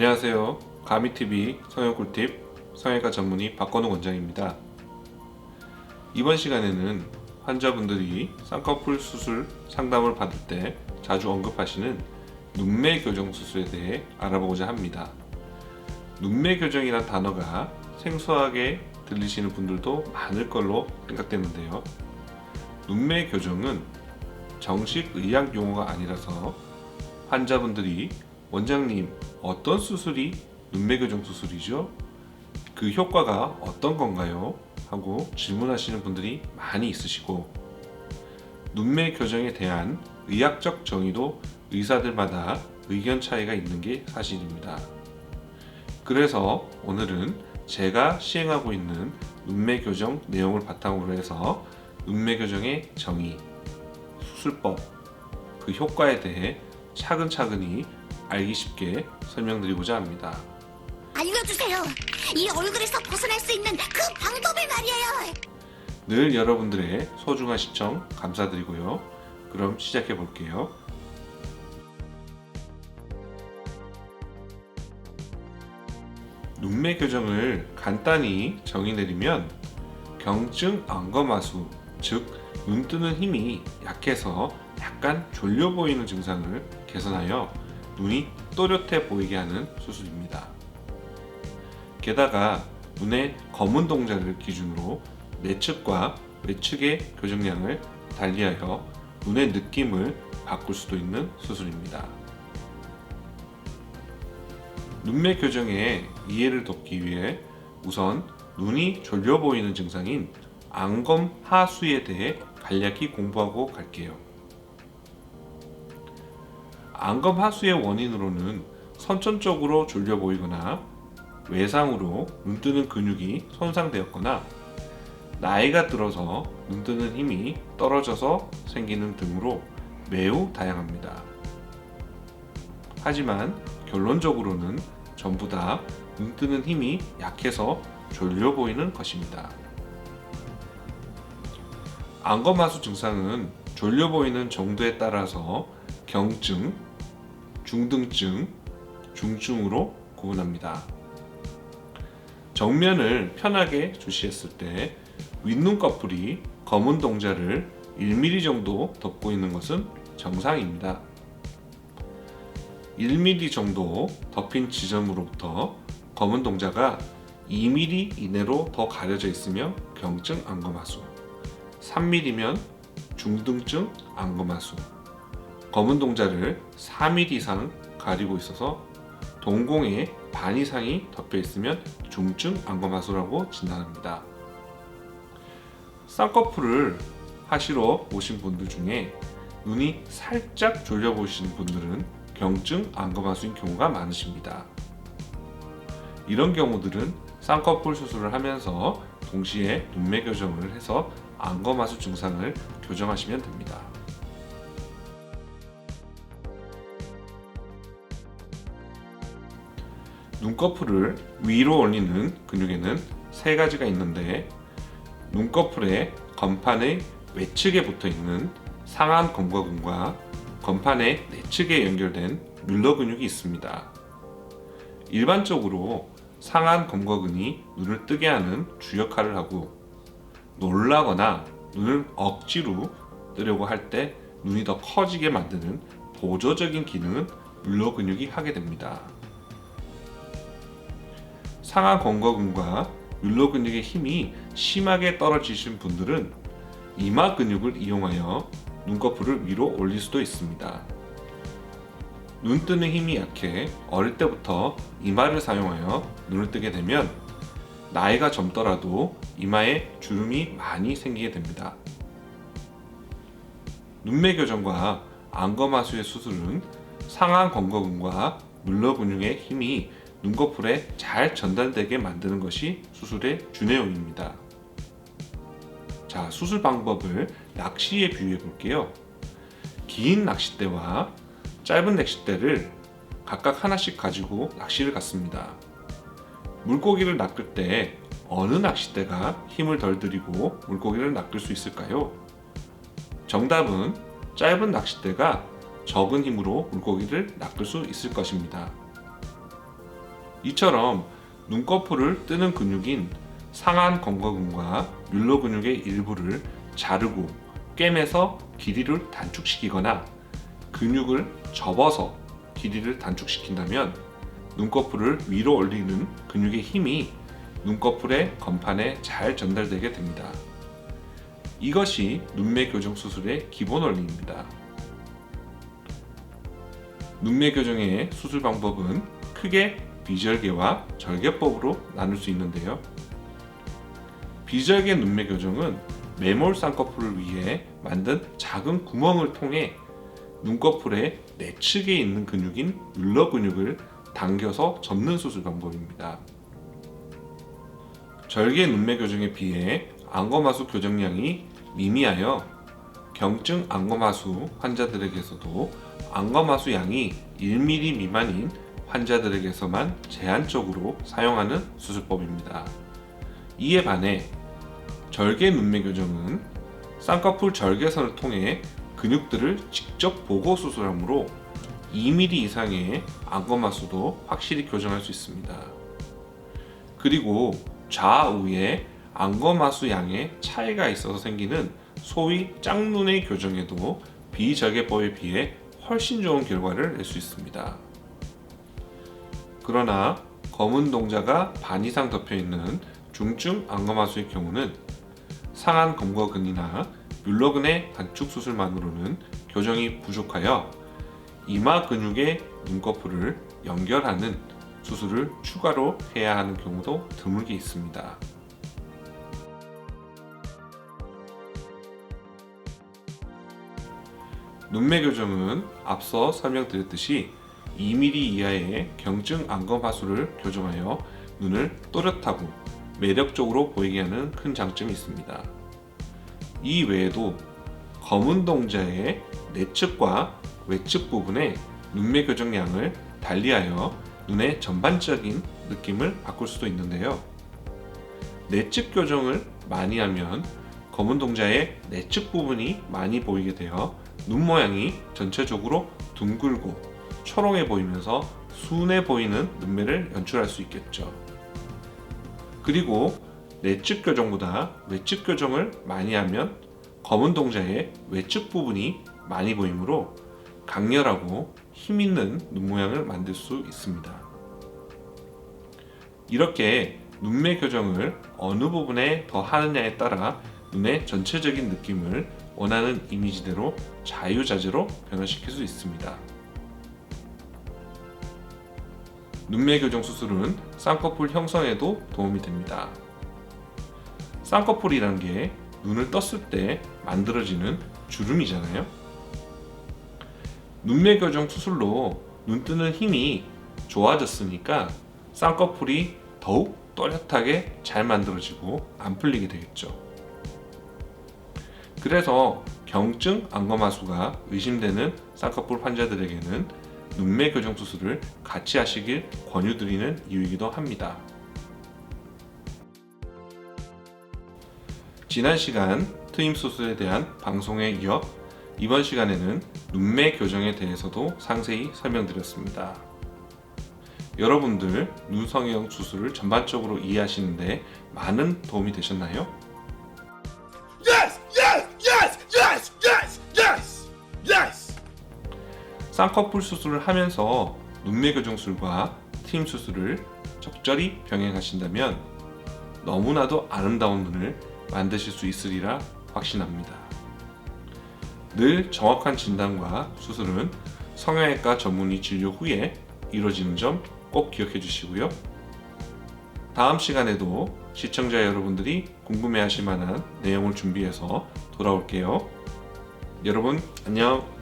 안녕하세요. 가미TV 성형꿀팁 성형외과 전문의 박건우 원장입니다. 이번 시간에는 환자분들이 쌍꺼풀 수술 상담을 받을 때 자주 언급하시는 눈매 교정 수술에 대해 알아보고자 합니다. 눈매 교정이란 단어가 생소하게 들리시는 분들도 많을 걸로 생각되는데요. 눈매 교정은 정식 의학 용어가 아니라서 환자분들이 원장님, 어떤 수술이 눈매 교정 수술이죠? 그 효과가 어떤 건가요? 하고 질문하시는 분들이 많이 있으시고, 눈매 교정에 대한 의학적 정의도 의사들마다 의견 차이가 있는 게 사실입니다. 그래서 오늘은 제가 시행하고 있는 눈매 교정 내용을 바탕으로 해서 눈매 교정의 정의, 수술법, 그 효과에 대해 차근차근히 알기 쉽게 설명드리고자 합니다. 알려주세요. 이 얼굴에서 벗어날 수 있는 그 방법을 말이에요. 늘 여러분들의 소중한 시청 감사드리고요. 그럼 시작해 볼게요. 눈매 교정을 간단히 정의 내리면 경증 안검하수, 즉 눈 뜨는 힘이 약해서 약간 졸려 보이는 증상을 개선하여 눈이 또렷해 보이게 하는 수술입니다. 게다가 눈의 검은 동자를 기준으로 내측과 외측의 교정량을 달리하여 눈의 느낌을 바꿀 수도 있는 수술입니다. 눈매 교정의 이해를 돕기 위해 우선 눈이 졸려 보이는 증상인 안검 하수에 대해 간략히 공부하고 갈게요. 안검 하수의 원인으로는 선천적으로 졸려 보이거나 외상으로 눈 뜨는 근육이 손상되었거나 나이가 들어서 눈 뜨는 힘이 떨어져서 생기는 등으로 매우 다양합니다. 하지만 결론적으로는 전부 다 눈 뜨는 힘이 약해서 졸려 보이는 것입니다. 안검하수 증상은 졸려 보이는 정도에 따라서 경증, 중등증, 중증으로 구분합니다. 정면을 편하게 주시했을 때 윗눈꺼풀이 검은 동자를 1mm 정도 덮고 있는 것은 정상입니다. 1mm 정도 덮인 지점으로부터 검은 동자가 2mm 이내로 더 가려져 있으며 경증 안검하수, 3mm면 중등증 안검하수, 검은 동자를 4mm 이상 가리고 있어서 동공의 반 이상이 덮여 있으면 중증 안검하수라고 진단합니다. 쌍꺼풀을 하시러 오신 분들 중에 눈이 살짝 졸려 보이시는 분들은 경증 안검하수인 경우가 많으십니다. 이런 경우들은 쌍꺼풀 수술을 하면서 동시에 눈매 교정을 해서 안검하수 증상을 교정하시면 됩니다. 눈꺼풀을 위로 올리는 근육에는 세 가지가 있는데, 눈꺼풀의 건판의 외측에 붙어 있는 상안 검거근과 건판의 내측에 연결된 뮬러 근육이 있습니다. 일반적으로 상안 검거근이 눈을 뜨게 하는 주 역할을 하고, 놀라거나 눈을 억지로 뜨려고 할 때 눈이 더 커지게 만드는 보조적인 기능은 뮬러 근육이 하게 됩니다. 상안 검거근과 뮬러 근육의 힘이 심하게 떨어지신 분들은 이마 근육을 이용하여 눈꺼풀을 위로 올릴 수도 있습니다. 눈 뜨는 힘이 약해 어릴 때부터 이마를 사용하여 눈을 뜨게 되면 나이가 젊더라도 이마에 주름이 많이 생기게 됩니다. 눈매 교정과 안검하수의 수술은 상안 검거근과 뮬러 근육의 힘이 눈꺼풀에 잘 전달되게 만드는 것이 수술의 주내용입니다. 자, 수술 방법을 낚시에 비유해 볼게요. 긴 낚싯대와 짧은 낚싯대를 각각 하나씩 가지고 낚시를 갔습니다. 물고기를 낚을 때 어느 낚싯대가 힘을 덜 들이고 물고기를 낚을 수 있을까요? 정답은 짧은 낚싯대가 적은 힘으로 물고기를 낚을 수 있을 것입니다. 이처럼 눈꺼풀을 뜨는 근육인 상안 검거근과 뮬러 근육의 일부를 자르고 꿰매서 길이를 단축시키거나 근육을 접어서 길이를 단축시킨다면 눈꺼풀을 위로 올리는 근육의 힘이 눈꺼풀의 건판에 잘 전달되게 됩니다. 이것이 눈매 교정 수술의 기본 원리입니다. 눈매 교정의 수술 방법은 크게 비절개와 절개법으로 나눌 수 있는데요. 비절개 눈매 교정은 매몰 쌍꺼풀을 위해 만든 작은 구멍을 통해 눈꺼풀의 내측에 있는 근육인 뮬러 근육을 당겨서 접는 수술 방법입니다. 절개 눈매 교정에 비해 안검하수 교정량이 미미하여 경증 안검하수 환자들에게서도 안검하수 양이 1mm 미만인 환자들에게서만 제한적으로 사용하는 수술법입니다. 이에 반해 절개 눈매 교정은 쌍꺼풀 절개선을 통해 근육들을 직접 보고 수술하므로 2mm 이상의 안검하수도 확실히 교정할 수 있습니다. 그리고 좌우에 안검하수 양의 차이가 있어서 생기는 소위 짝눈의 교정에도 비절개법에 비해 훨씬 좋은 결과를 낼 수 있습니다. 그러나 검은 동자가 반 이상 덮여있는 중증 안검하수의 경우는 상안 검거근이나 뮬러근의 단축 수술만으로는 교정이 부족하여 이마 근육의 눈꺼풀을 연결하는 수술을 추가로 해야 하는 경우도 드물게 있습니다. 눈매 교정은 앞서 설명드렸듯이 2mm 이하의 경증 안검하수를 교정하여 눈을 또렷하고 매력적으로 보이게 하는 큰 장점이 있습니다. 이 외에도 검은 동자의 내측과 외측 부분의 눈매 교정량을 달리하여 눈의 전반적인 느낌을 바꿀 수도 있는데요. 내측 교정을 많이 하면 검은 동자의 내측 부분이 많이 보이게 되어 눈 모양이 전체적으로 둥글고 초롱해 보이면서 순해 보이는 눈매를 연출할 수 있겠죠. 그리고 내측 교정보다 외측 교정을 많이 하면 검은 동자의 외측 부분이 많이 보이므로 강렬하고 힘있는 눈 모양을 만들 수 있습니다. 이렇게 눈매 교정을 어느 부분에 더 하느냐에 따라 눈의 전체적인 느낌을 원하는 이미지대로 자유자재로 변화시킬 수 있습니다. 눈매 교정 수술은 쌍꺼풀 형성에도 도움이 됩니다. 쌍꺼풀이란 게 눈을 떴을 때 만들어지는 주름이잖아요. 눈매 교정 수술로 눈 뜨는 힘이 좋아졌으니까 쌍꺼풀이 더욱 또렷하게 잘 만들어지고 안 풀리게 되겠죠. 그래서 경증 안검하수가 의심되는 쌍꺼풀 환자들에게는 눈매 교정 수술을 같이 하시길 권유드리는 이유이기도 합니다. 지난 시간 트임 수술에 대한 방송에 이어 이번 시간에는 눈매 교정에 대해서도 상세히 설명드렸습니다. 여러분들 눈 성형 수술을 전반적으로 이해하시는데 많은 도움이 되셨나요? Yes! Yes! Yes! Yes! Yes! Yes! Yes! 쌍꺼풀 수술을 하면서 눈매 교정술과 트임 수술을 적절히 병행하신다면 너무나도 아름다운 눈을 만드실 수 있으리라 확신합니다. 늘 정확한 진단과 수술은 성형외과 전문의 진료 후에 이루어지는 점 꼭 기억해 주시고요. 다음 시간에도 시청자 여러분들이 궁금해하실 만한 내용을 준비해서 돌아올게요. 여러분 안녕.